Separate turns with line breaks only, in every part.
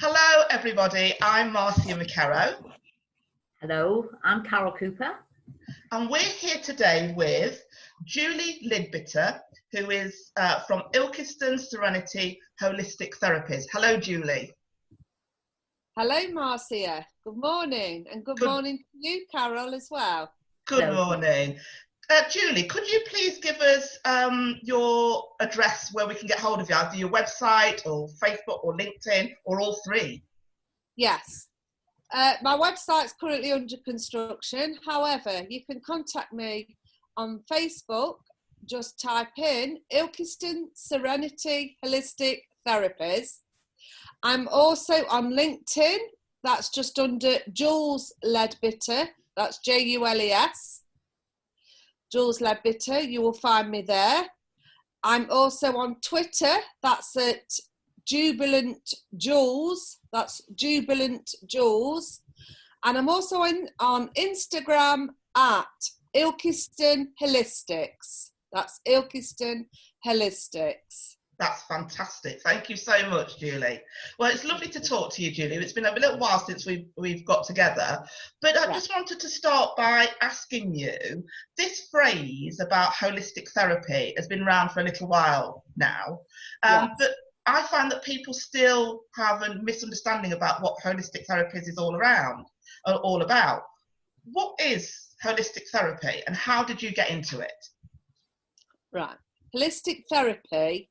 Hello, everybody. I'm Marcia McKerrow.
Hello, I'm Carol Cooper.
And we're here today with Julie Leadbitter, who is from Ilkeston Serenity Holistic Therapies. Hello, Julie.
Hello, Marcia. Good morning. And good morning to you, Carol, as well.
Good morning. Julie, could you please give us your address where we can get hold of you, either your website or Facebook or LinkedIn or all three?
Yes. My website's currently under construction. However, you can contact me on Facebook. Just type in Ilkeston Serenity Holistic Therapies. I'm also on LinkedIn. That's just under Jules Leadbitter. That's Jules. Jules Leadbitter, you will find me there. I'm also on Twitter, that's at Jubilant Jules, that's Jubilant Jules. And I'm also on Instagram at Ilkeston Holistics, that's Ilkeston Holistics.
That's fantastic. Thank you so much, Julie. Well, it's lovely to talk to you, Julie. It's been a little while since we've got together, but I just wanted to start by asking you, this phrase about holistic therapy has been around for a little while now, but I find that people still have a misunderstanding about what holistic therapies is all about. What is holistic therapy and how did you get into it?
Right. Holistic therapy,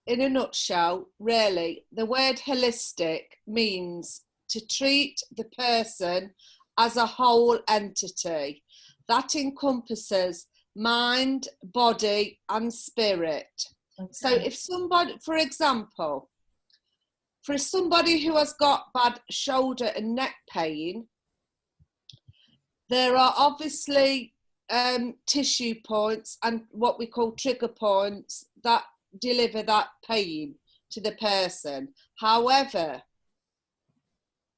in a nutshell, really, the word holistic means to treat the person as a whole entity. That encompasses mind, body, and spirit. Okay. So if somebody, for example, for somebody who has got bad shoulder and neck pain, there are obviously tissue points and what we call trigger points that deliver that pain to the person. However,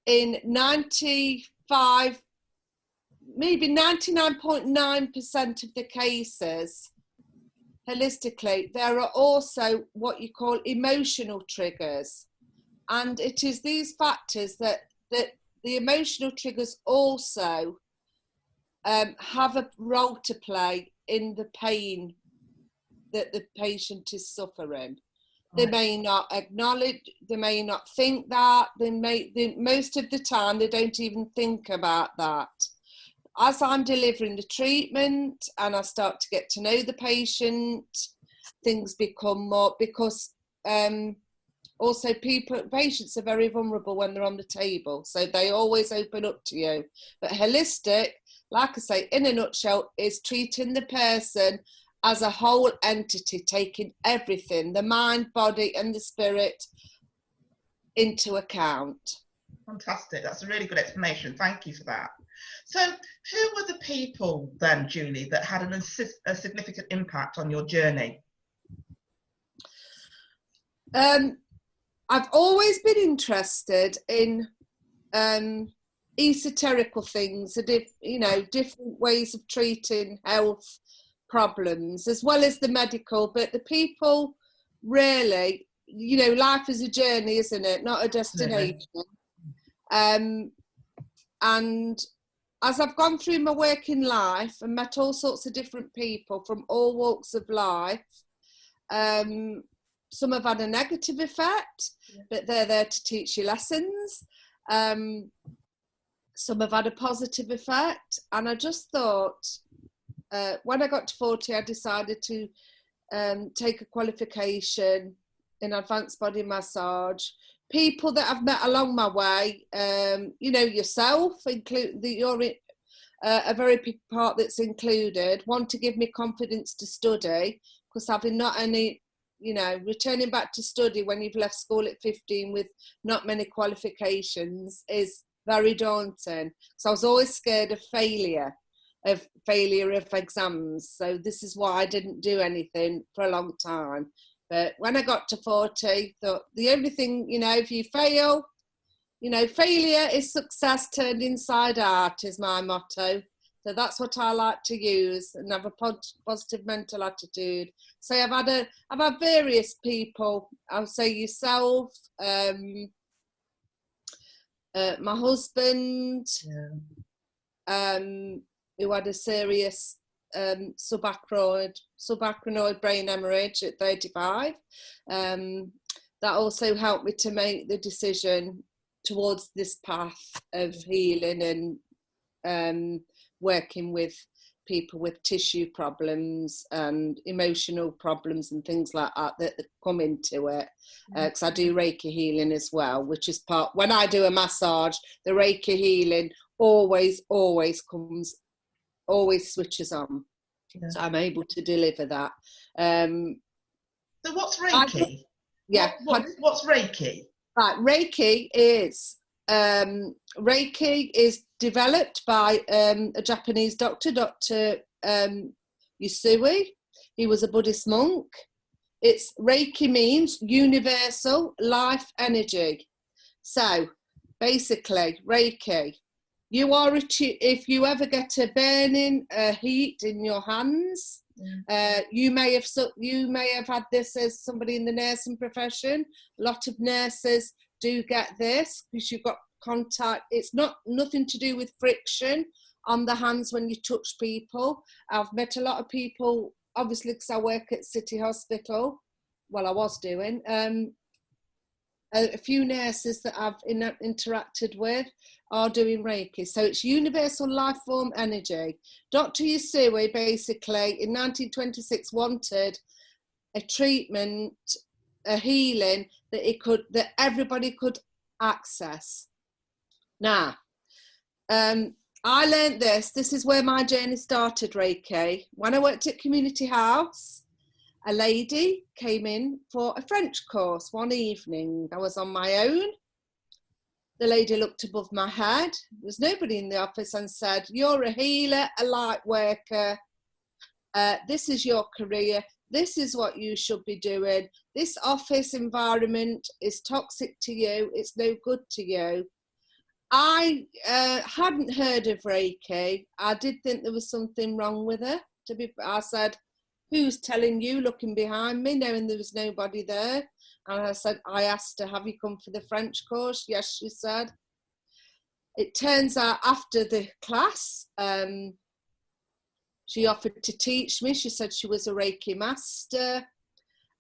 in 95, maybe 99.9% of the cases, holistically, there are also what you call emotional triggers. And it is these factors that the emotional triggers also have a role to play in the pain that the patient is suffering. They may not acknowledge, they may not think that, most of the time they don't even think about that. As I'm delivering the treatment and I start to get to know the patient, things become more, because also patients are very vulnerable when they're on the table, so they always open up to you. But holistic, like I say, in a nutshell, is treating the person as a whole entity, taking everything, the mind, body and the spirit, into account.
Fantastic. That's a really good explanation. Thank you for that. So who were the people then, Julie, that had a significant impact on your journey?
I've always been interested in esoterical things, and different ways of treating health problems, as well as the medical. But the people, really, life is a journey, isn't it? Not a destination. And as I've gone through my working life and met all sorts of different people from all walks of life, some have had a negative effect, but they're there to teach you lessons. Some have had a positive effect, and I just thought, when I got to 40, I decided to take a qualification in advanced body massage. People that I've met along my way, yourself, you're a very big part that's included, want to give me confidence to study, because having not only, returning back to study when you've left school at 15 with not many qualifications is very daunting. So I was always scared of failure of exams. So this is why I didn't do anything for a long time. But when I got to 40, thought the only thing, if you fail, failure is success turned inside out is my motto. So that's what I like to use, and have a positive mental attitude. So I've had various people. I'll say yourself, My husband,
Yeah.
who had a serious subarachnoid brain hemorrhage at 35. That also helped me to make the decision towards this path of healing and working with people with tissue problems and emotional problems and things like that come into it, because I do Reiki healing as well, which is part, when I do a massage, the Reiki healing always switches on.
Yeah.
So I'm able to deliver that.
So what's Reiki? What's Reiki?
Right, Reiki is developed by a Japanese doctor, Dr. Usui. He was a Buddhist monk. Reiki means universal life energy. So basically, Reiki, if you ever get a burning heat in your hands, you may have had this as somebody in the nursing profession. A lot of nurses do get this because you've got contact. It's nothing to do with friction on the hands when you touch people. I've met a lot of people, obviously, because I work at City Hospital. Well, I was doing. A few nurses that I've interacted with are doing Reiki. So it's universal life form energy. Dr. Usui basically in 1926 wanted a treatment, a healing that everybody could access. Now, I learned this is where my journey started, Reiki. When I worked at Community House, a lady came in for a French course one evening. I was on my own. The lady looked above my head. There was nobody in the office and said, "You're a healer, a light worker. This is your career. This is what you should be doing. This office environment is toxic to you. It's no good to you." I hadn't heard of Reiki. I did think there was something wrong with her. I said, "Who's telling you?" Looking behind me, knowing there was nobody there. And I asked her, "Have you come for the French course?" "Yes," she said. It turns out after the class, she offered to teach me. She said she was a Reiki master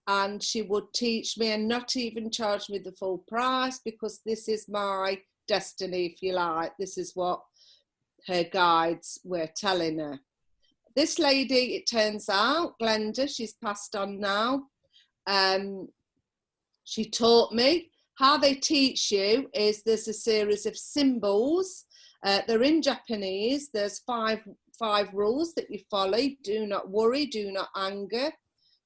and she would teach me and not even charge me the full price, because this is my destiny, if you like. This is what her guides were telling her. This lady, it turns out, Glenda, she's passed on now. She taught me. How they teach you is there's a series of symbols. They're in Japanese. There's five rules that you follow. Do not worry, do not anger,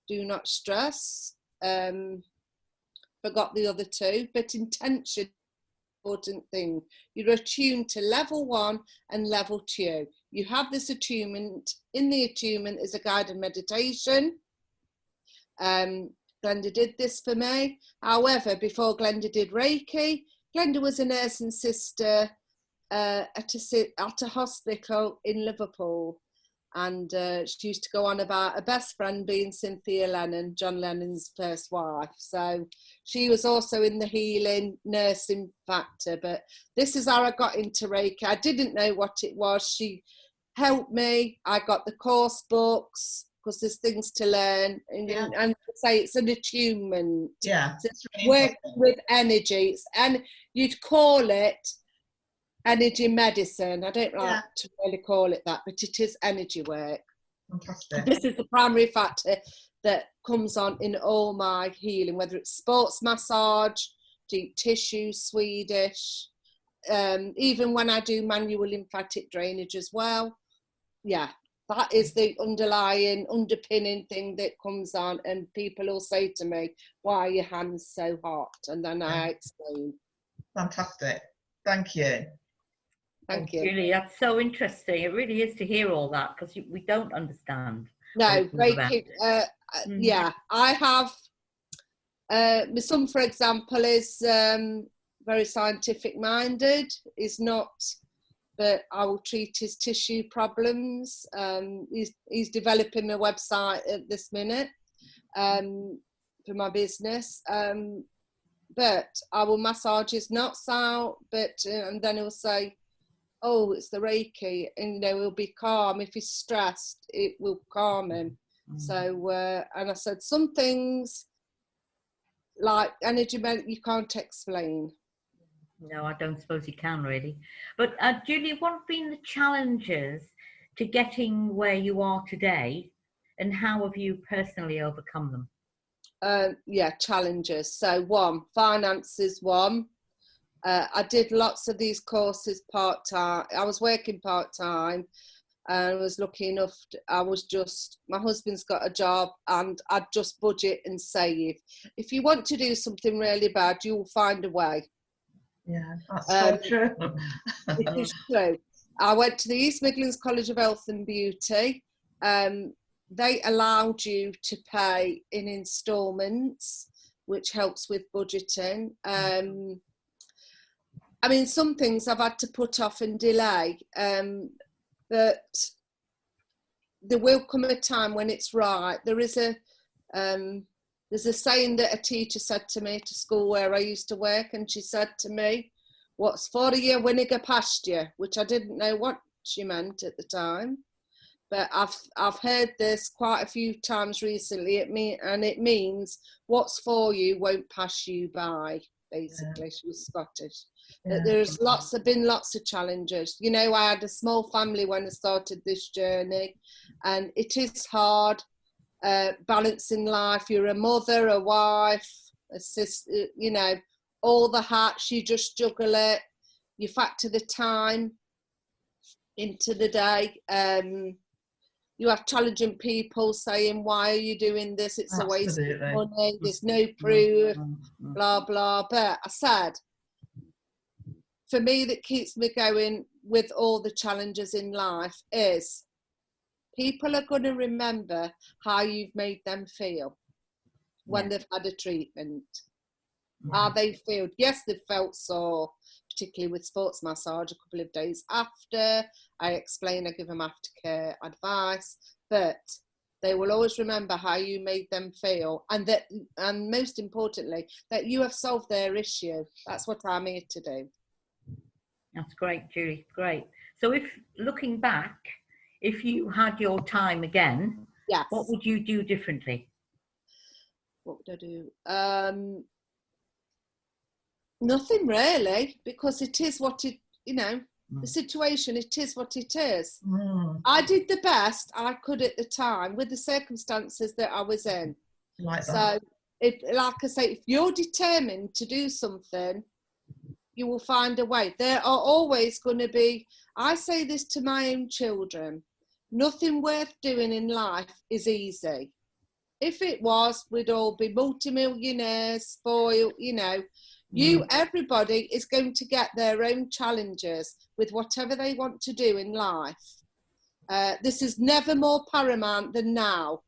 do not stress. Forgot the other two, but intention, important thing. You're attuned to level 1 and level 2. You have this attunement. In the attunement is a guided meditation. Glenda did this for me. However, before Glenda did Reiki, Glenda was a nursing sister at a hospital in Liverpool. And she used to go on about her best friend being Cynthia Lennon, John Lennon's first wife. So she was also in the healing nursing factor. But this is how I got into Reiki. I didn't know what it was. She helped me. I got the course books, because there's things to learn. And say it's an attunement.
Yeah.
So it's really working with energy. And you'd call it energy medicine. I don't like to really call it that, but it is energy work.
Fantastic.
This is the primary factor that comes on in all my healing, whether it's sports massage, deep tissue, Swedish, even when I do manual lymphatic drainage as well. Yeah, that is the underpinning thing that comes on, and people will say to me, "Why are your hands so hot?" And then I explain.
Fantastic. Thank you.
Thank you.
Julie, that's so interesting. It really is to hear all that, because we don't understand.
No, Reiki, yeah, I have, my son, for example, is very scientific minded, is not, but I will treat his tissue problems. He's developing a website at this minute for my business. but I will massage his knots out, but and then he'll say, oh, it's the Reiki, and you know, he'll be calm. If he's stressed, it will calm him. So and I said, some things like energy you can't explain.
No, I don't suppose you can really. But Julie, what have been the challenges to getting where you are today, and how have you personally overcome them?
Yeah, challenges. So one, finance is one. I did lots of these courses part-time. I was working part-time and was lucky enough, my husband's got a job and I'd just budget and save. If you want to do something really bad, you'll find a way.
Yeah, that's so true.
It is true. I went to the East Midlands College of Health and Beauty. They allowed you to pay in instalments, which helps with budgeting. I mean, some things I've had to put off and delay, but there will come a time when it's right. There's a saying that a teacher said to me to school where I used to work, and she said to me, "What's for a year winning a pasture," which I didn't know what she meant at the time. But I've heard this quite a few times recently. It means what's for you won't pass you by. Basically, yeah. She was Scottish. Yeah. There's been lots of challenges. You know, I had a small family when I started this journey, and it is hard balancing life. You're a mother, a wife, a sister. You know, all the hats. You just juggle it. You factor the time into the day. You have challenging people saying, "Why are you doing this? It's a waste of money. There's no proof, blah, blah." But I said, for me, that keeps me going with all the challenges in life is people are going to remember how you've made them feel when they've had a treatment. How they feel. Yes, they've felt sore, particularly with sports massage a couple of days after. I explain, I give them aftercare advice, but they will always remember how you made them feel, and most importantly, that you have solved their issue. That's what I'm here to do.
That's great, Julie, great. So if looking back, if you had your time again,
yes,
what would you do differently?
What would I do? Nothing really, because it is what it, you know, the situation, it is what it is. I did the best I could at the time with the circumstances that I was in.
Like that.
So, like I say, if you're determined to do something, you will find a way. There are always going to be, I say this to my own children, nothing worth doing in life is easy. If it was, we'd all be multimillionaires, spoiled, you know. Everybody is going to get their own challenges with whatever they want to do in life. This is never more paramount than now.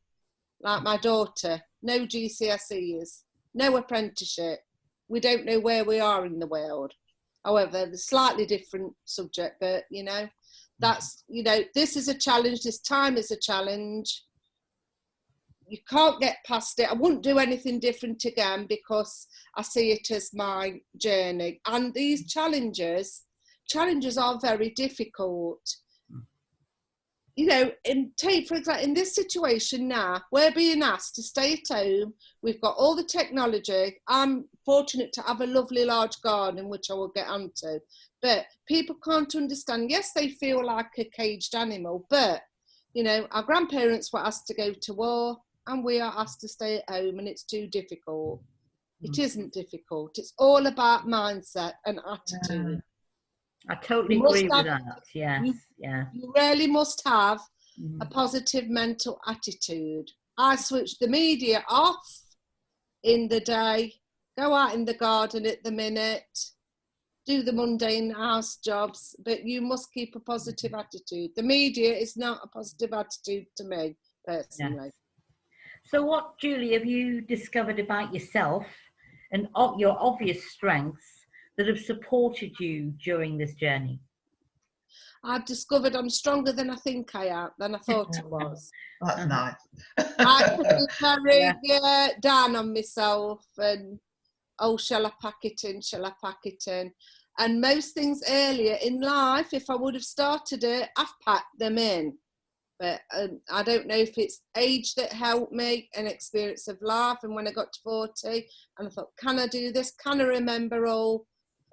Like my daughter, no GCSEs, no apprenticeship. We don't know where we are in the world. However, the slightly different subject, but you know, that's, you know, this is a challenge. This time is a challenge. You can't get past it. I wouldn't do anything different again because I see it as my journey. And these challenges are very difficult. You know, for example, in this situation now, we're being asked to stay at home. We've got all the technology. I'm fortunate to have a lovely large garden, which I will get onto. But people can't understand. Yes, they feel like a caged animal, but, you know, our grandparents were asked to go to war, and we are asked to stay at home, and it's too difficult. It isn't difficult. It's all about mindset and attitude.
I totally agree with that. Yes,
You really must have a positive mental attitude. I switch the media off in the day, go out in the garden at the minute, do the mundane house jobs, but you must keep a positive attitude. The media is not a positive attitude to me, personally.
Yes. So what, Julie, have you discovered about yourself and your obvious strengths that have supported you during this journey?
I've discovered I'm stronger than I think I am, than I thought I was.
That's nice.
I was very down on myself, and oh, shall I pack it in? Shall I pack it in? And most things earlier in life, if I would have started it, I've packed them in. But I don't know if it's age that helped me, and experience of life. And when I got to 40, and I thought, can I do this? Can I remember all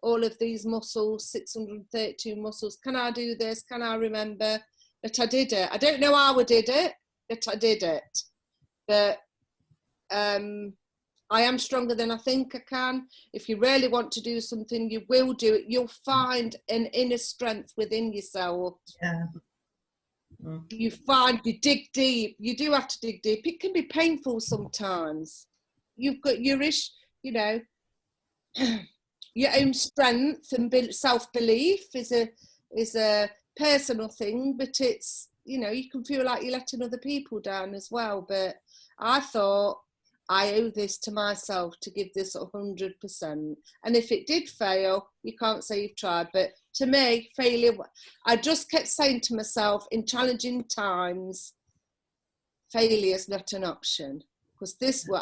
of these muscles, 632 muscles? Can I do this? Can I remember? But I did it. I don't know how I did it, but I did it. But I am stronger than I think I can. If you really want to do something, you will do it. You'll find an inner strength within yourself.
Yeah.
You find, you dig deep. You do have to dig deep. It can be painful sometimes. You've got your you know, your own strength and self-belief is a personal thing, but it's, you know, you can feel like you're letting other people down as well. But I thought, I owe this to myself to give this 100%. And if it did fail, you can't say you've tried. But to me, failure, I just kept saying to myself, in challenging times, failure is not an option. Because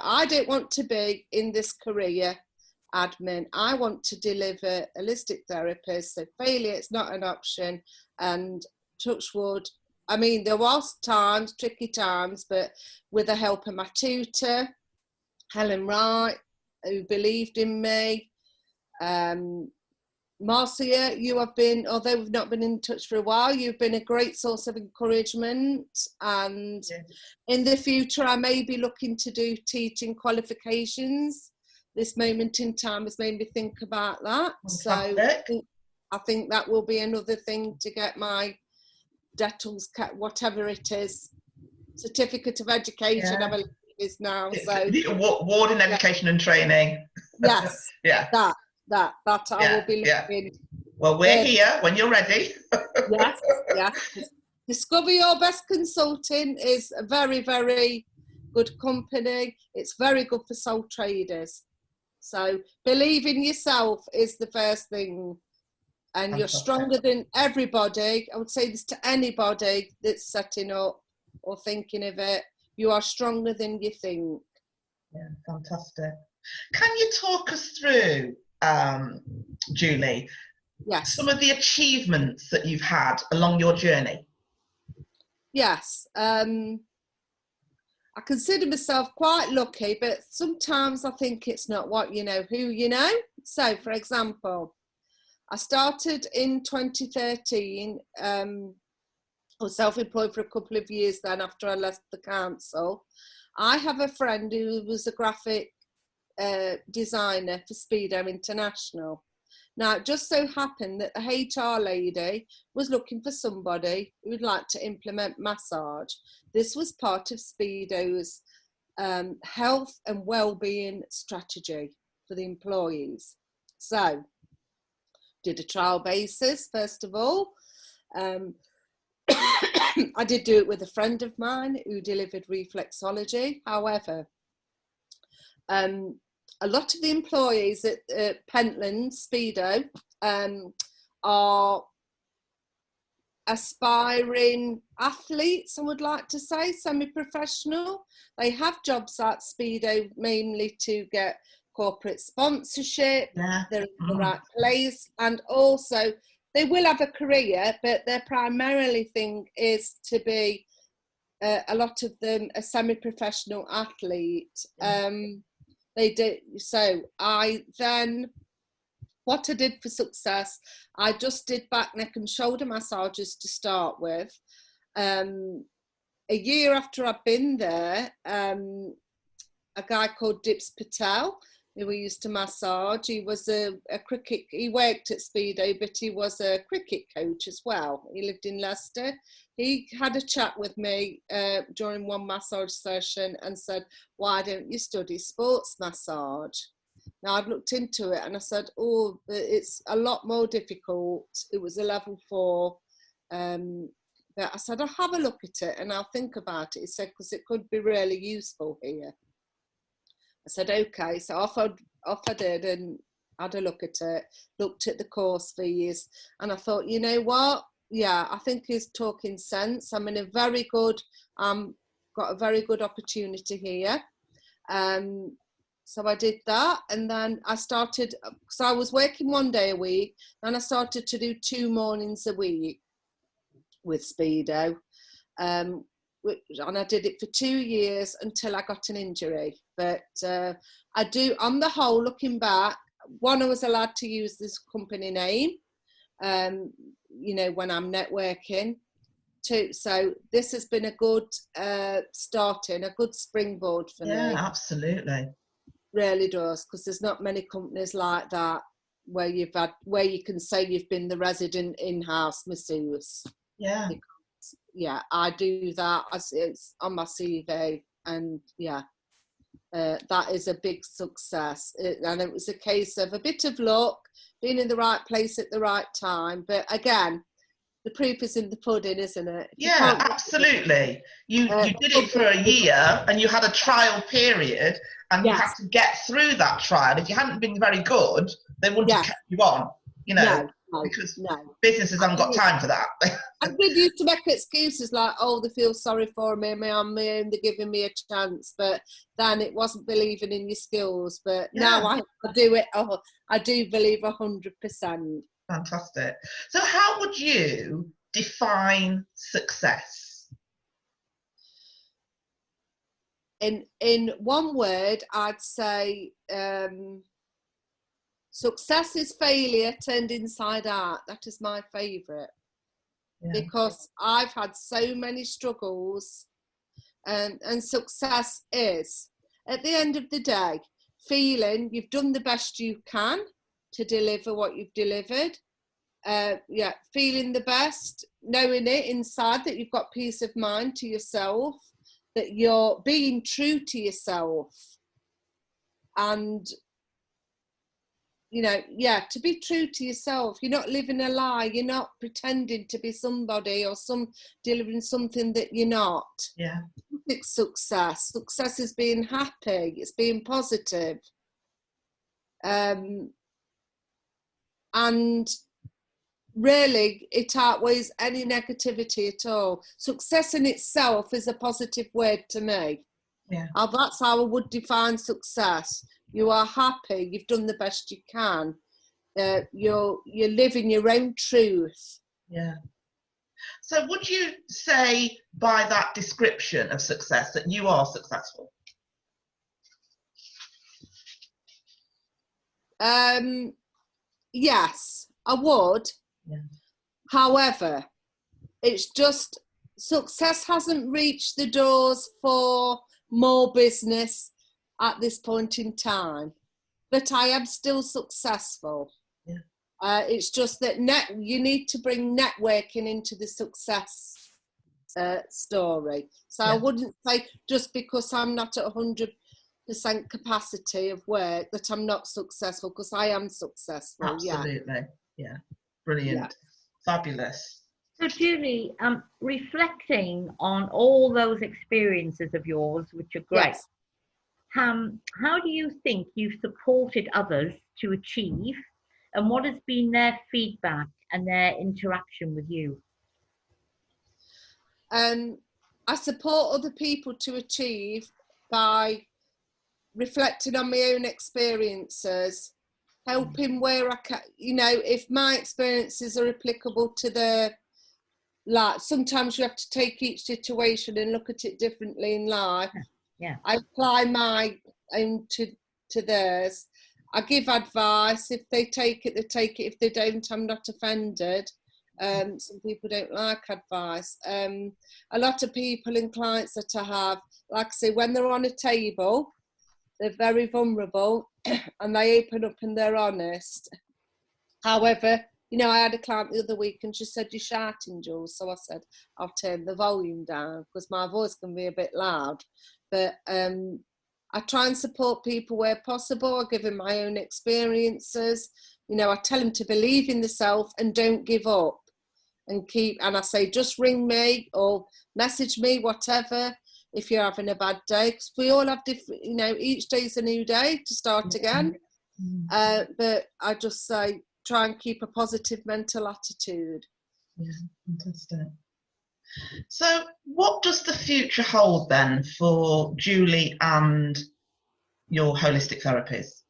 I don't want to be in this career admin. I want to deliver holistic therapists. So failure is not an option. And touch wood, I mean, there was times, tricky times, but with the help of my tutor, Helen Wright, who believed in me. Marcia, you have been, although we've not been in touch for a while, you've been a great source of encouragement. And in the future, I may be looking to do teaching qualifications. This moment in time has made me think about that.
Fantastic.
So I think that will be another thing to get my DETLS, whatever it is, certificate of education. I believe is now. So
the award in education and training.
Yes.
Yeah.
That I will be looking.
Well, we're here when you're ready.
Yes. Yeah. Discover Your Best Consulting is a very, very good company. It's very good for sole traders. So believe in yourself is the first thing. And you're stronger than everybody. I would say this to anybody that's setting up or thinking of it. You are stronger than you think.
Yeah, fantastic. Can you talk us through, Julie, some of the achievements that you've had along your journey?
Yes. I consider myself quite lucky, but sometimes I think it's not what you know, who you know. So, for example, I started in 2013. I was self-employed for a couple of years then after I left the council. I have a friend who was a graphic designer for Speedo International. Now, it just so happened that the HR lady was looking for somebody who would like to implement massage. This was part of Speedo's health and well-being strategy for the employees. So, did a trial basis, first of all. I did do it with a friend of mine who delivered reflexology. However, a lot of the employees at Pentland Speedo are aspiring athletes, I would like to say, semi-professional. They have jobs at Speedo mainly to get corporate sponsorship. They're in the right place, and also they will have a career, but their primarily thing is to be a lot of them a semi-professional athlete. They do. So I then, what I did for success, I just did back, neck and shoulder massages to start with. A year after I'd been there, a guy called Dips Patel, who we used to massage, he was a cricket, he worked at Speedo, but he was a cricket coach as well. He lived in Leicester. He had a chat with me during one massage session and said, why don't you study sports massage? Now, I'd looked into it and I said, oh, it's a lot more difficult. It was a level 4. But I said, I'll have a look at it and I'll think about it. He said, because it could be really useful here. I said, okay. So off I did and had a look at it, looked at the course fees, and I thought, you know what? Yeah, I think he's talking sense. I'm in a very good, got a very good opportunity here. So I did that, and then I started, because I was working 1 day a week, and I started to do 2 mornings a week with Speedo. And I did it for 2 years until I got an injury. But I do, on the whole, looking back, one, I was allowed to use this company name, you know, when I'm networking. Too. So this has been a good starting, a good springboard for me.
Yeah, absolutely.
Really does, because there's not many companies like that where you can say you've been the resident in-house masseuse.
Yeah.
Because, yeah, I do that. It's on my CV, and yeah, that is a big success. And it was a case of a bit of luck, being in the right place at the right time. But again, the proof is in the pudding, isn't it?
Yeah, absolutely. You did it for a year, and you had a trial period, and you had to get through that trial. If you hadn't been very good, they wouldn't have kept you on, you know, because businesses haven't got time for that.
I did used to make excuses like, oh, they feel sorry for me, I'm on my own, they're giving me a chance. But then it wasn't believing in your skills. But now I do it. Oh, I do believe 100%.
Fantastic. So how would you define success?
In one word, I'd say success is failure turned inside out. That is my favourite. Yeah. Because I've had so many struggles, and success is, at the end of the day, feeling you've done the best you can to deliver what you've delivered. Feeling the best, knowing it inside that you've got peace of mind to yourself, that you're being true to yourself, and you know, to be true to yourself. You're not living a lie. You're not pretending to be somebody or delivering something that you're not.
Yeah.
It's success. Success is being happy. It's being positive. And really, it outweighs any negativity at all. Success in itself is a positive word to me.
Yeah.
That's how I would define success. You are happy. You've done the best you can. You're living your own truth.
Yeah. So would you say by that description of success that you are successful?
Yes, I would.
Yeah.
However, it's just success hasn't reached the doors for more business at this point in time, but I am still successful.
Yeah.
It's just that you need to bring networking into the success story. So I wouldn't say just because I'm not at 100% capacity of work that I'm not successful, because I am successful.
Absolutely. Yeah. Brilliant. Yeah. Fabulous.
So Julie, reflecting on all those experiences of yours, which are great, how do you think you've supported others to achieve, and what has been their feedback and their interaction with you?
I support other people to achieve by reflecting on my own experiences, helping where I can, you know, if my experiences are applicable to their life. Sometimes you have to take each situation and look at it differently in life.
Yeah.
I apply my own to theirs. I give advice. If they take it, they take it. If they don't, I'm not offended. Some people don't like advice. A lot of people and clients that I have, like I say, when they're on a table, they're very vulnerable and they open up and they're honest. However, you know, I had a client the other week and she said, "You're shouting, Jules." So I said, "I'll turn the volume down because my voice can be a bit loud." But I try and support people where possible. I give them my own experiences. You know, I tell them to believe in themselves and don't give up. And I say, just ring me or message me, whatever, if you're having a bad day, because we all have different, you know, each day's a new day to start again. But I just say, try and keep a positive mental attitude.
Yeah, fantastic. So what does the future hold then for Julie and your holistic therapies?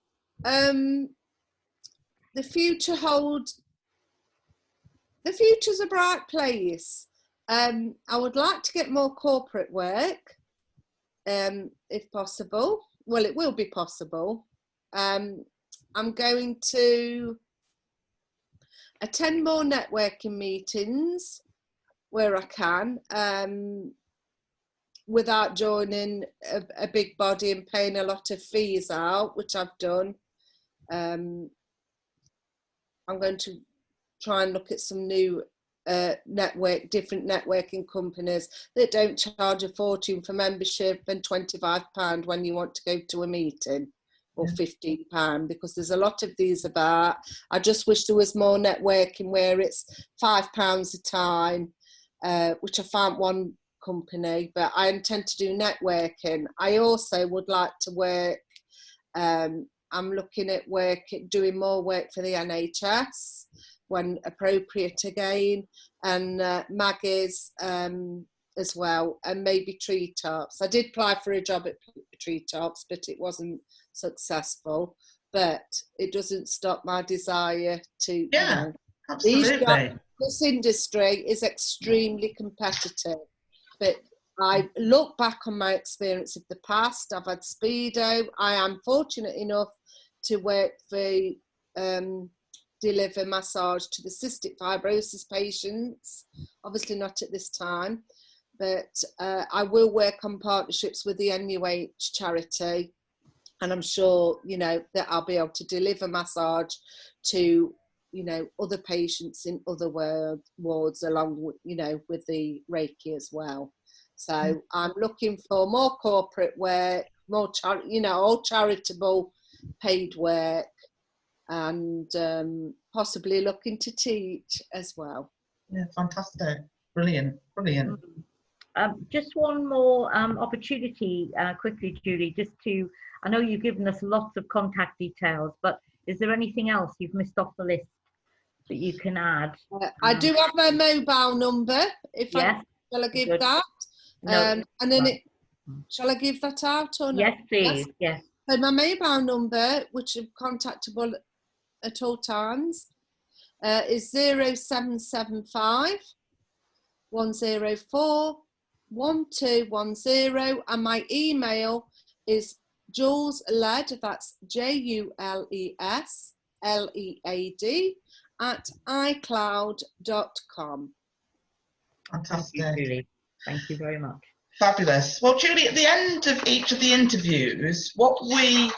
The future's a bright place. I would like to get more corporate work, if possible. Well, it will be possible. I'm going to attend more networking meetings where I can, without joining a big body and paying a lot of fees out, which I've done. I'm going to try and look at some new different networking companies that don't charge a fortune for membership and £25 when you want to go to a meeting, or £15, because there's a lot of these about. I just wish there was more networking where it's £5 a time, which I found one company, but I intend to do networking. I also would like to work, I'm looking at doing more work for the NHS when appropriate again, and Maggie's as well, and maybe Treetops. I did apply for a job at Treetops, but it wasn't successful. But it doesn't stop my desire to,
absolutely.
This industry is extremely competitive, but I look back on my experience of the past. I've had Speedo. I am fortunate enough to work for deliver massage to the cystic fibrosis patients, obviously not at this time, but I will work on partnerships with the NUH charity, and I'm sure, that I'll be able to deliver massage to, other patients in other wards along with, with the Reiki as well. So I'm looking for more corporate work, more, all charitable paid work, and possibly looking to teach as well.
Yeah, fantastic. Brilliant.
Just one more opportunity quickly, Julie, I know you've given us lots of contact details, but is there anything else you've missed off the list that you can add?
I do have my mobile number, shall I give that?
No,
and then shall I give that out or not?
Yes, please, yes.
So my mobile number, which is contactable at all times, is 0775 104 1210, and my email is JulesLead, that's JULESLEAD @icloud.com.
Fantastic.
Thank you, Julie. Thank you very much.
Fabulous. Well, Julie, at the end of each of the interviews, what we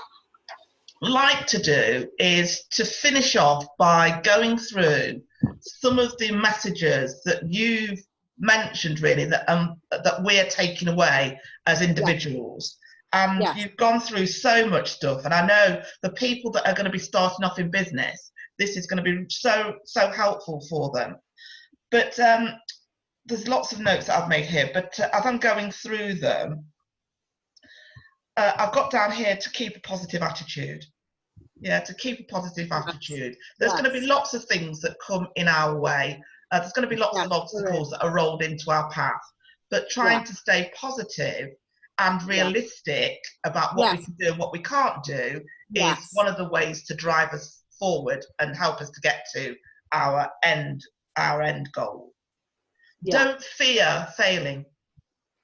like to do is to finish off by going through some of the messages that you've mentioned, really, that we're taking away as individuals. And you've gone through so much stuff, and I know the people that are going to be starting off in business, this is going to be so helpful for them. But there's lots of notes that I've made here, but as I'm going through them, I've got down here to keep a positive attitude. Yeah, to keep a positive attitude. There's going to be lots of things that come in our way. There's going to be lots of obstacles that are rolled into our path. But trying to stay positive and realistic about what we can do and what we can't do is one of the ways to drive us forward and help us to get to our end goal. Don't fear failing.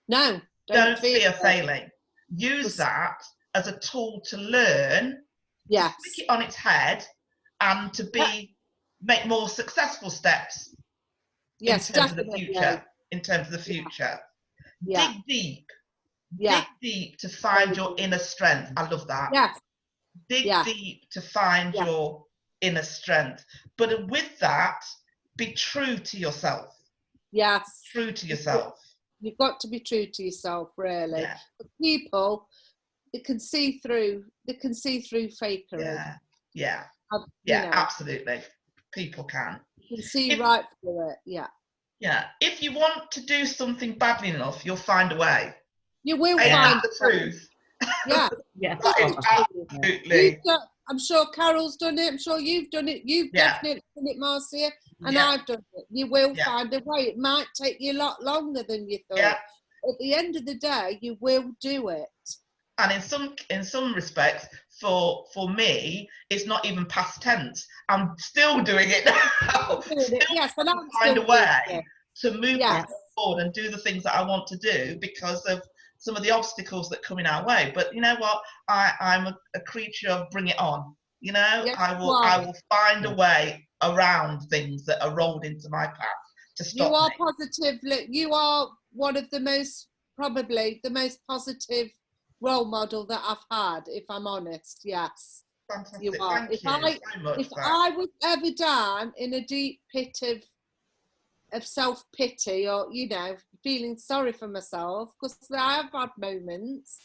No,
don't fear failing. Use that as a tool to learn, stick it on its head, and to make more successful steps in terms of the future. Dig deep. Dig deep to find your inner strength. I love that. Dig deep to find your inner strength. But with that, be true to yourself. True to yourself.
You've got to be true to yourself, really. But people, they can see through fakery.
Absolutely. People can.
You can see right through it.
If you want to do something badly enough, you'll find a way.
You will find
the truth.
Yeah.
That is absolutely.
I'm sure Carol's done it. I'm sure you've done it. You've definitely done it, Marcia. And I've done it. You will find a way. It might take you a lot longer than you thought. At the end of the day, you will do it.
And in some respects, for me, it's not even past tense. I'm still doing it now.
Yes, and I'm
find a
still
way to move
yes.
forward and do the things that I want to do because of some of the obstacles that come in our way. But you know what? I'm a creature of bring it on. You know,
Yes,
I will find a way around things that are rolled into my path to stop
you are
me.
positively, you are one of the most, probably the most positive role model that I've had, if I'm honest. Yes.
Fantastic.
You are.
Thank you so much.
If I was ever down in a deep pit of self-pity, or, you know, feeling sorry for myself, because I have had moments,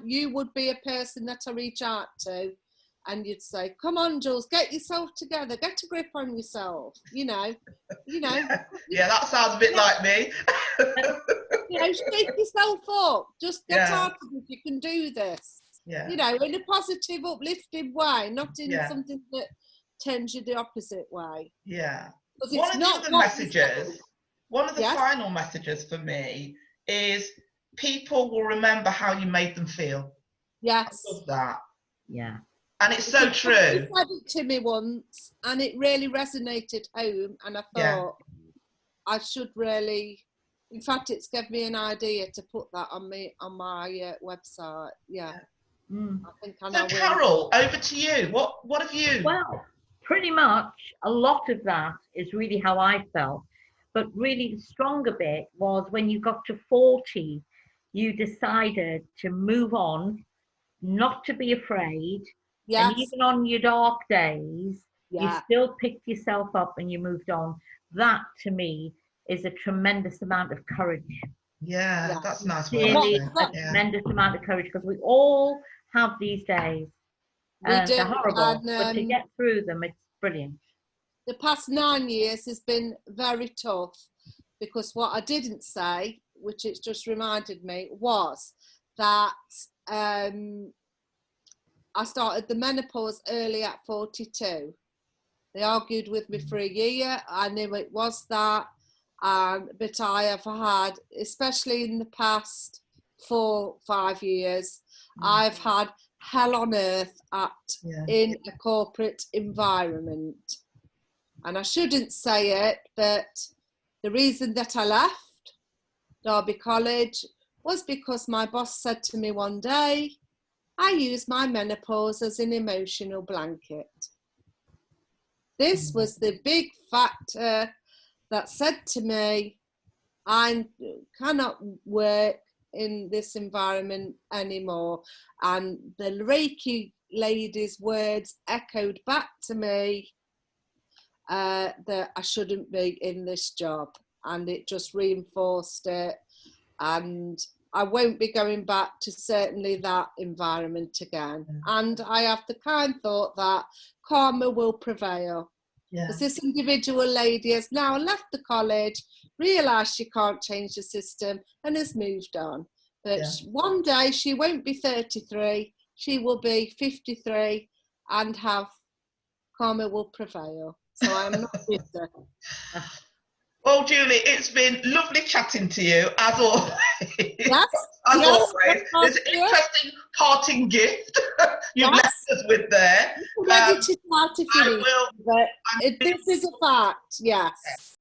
you would be a person that I reach out to, and you'd say, come on, Jules, get yourself together, get a grip on yourself, you know.
Yeah, that sounds a bit like me.
You know, shake yourself up, just get out of it, you can do this. You know, in a positive, uplifting way, not in something that turns you the opposite way.
Yeah.
One of
the final messages for me is people will remember how you made them feel.
Yes.
I love that.
Yeah.
And it's so true.
You said it to me once, and it really resonated home, and I thought I should really, in fact, it's given me an idea to put that on my website. Yeah.
Mm.
I think I
So
know.
Carol, over to you. What have you?
Well, pretty much a lot of that is really how I felt. But really the stronger bit was when you got to 40, you decided to move on, not to be afraid.
Yes.
And even on your dark days, you still picked yourself up and you moved on. That to me is a tremendous amount of courage.
Yeah, that's nice.
Really a tremendous amount of courage, because we all have these days. And they're horrible, but to get through them, it's brilliant.
The past 9 years has been very tough, because what I didn't say, which it's just reminded me, was that I started the menopause early at 42. They argued with me for a year. I knew it was that. But I have had, especially in the past 4-5 years, I've had hell on earth in a corporate environment. And I shouldn't say it, but the reason that I left Derby College was because my boss said to me one day, I use my menopause as an emotional blanket. This was the big factor that said to me, I cannot work in this environment anymore. And the Reiki lady's words echoed back to me that I shouldn't be in this job. And it just reinforced it. And I won't be going back to certainly that environment again. And I have the kind thought that karma will prevail. Because this individual lady has now left the college, realised she can't change the system, and has moved on. But one day she won't be 33, she will be 53 and have karma will prevail. So I'm not bitter.
Well, Julie, it's been lovely chatting to you, as always.
Yes,
always. There's an interesting parting gift you've left us with there.
Ready to start if you need, but this is a fact, yes.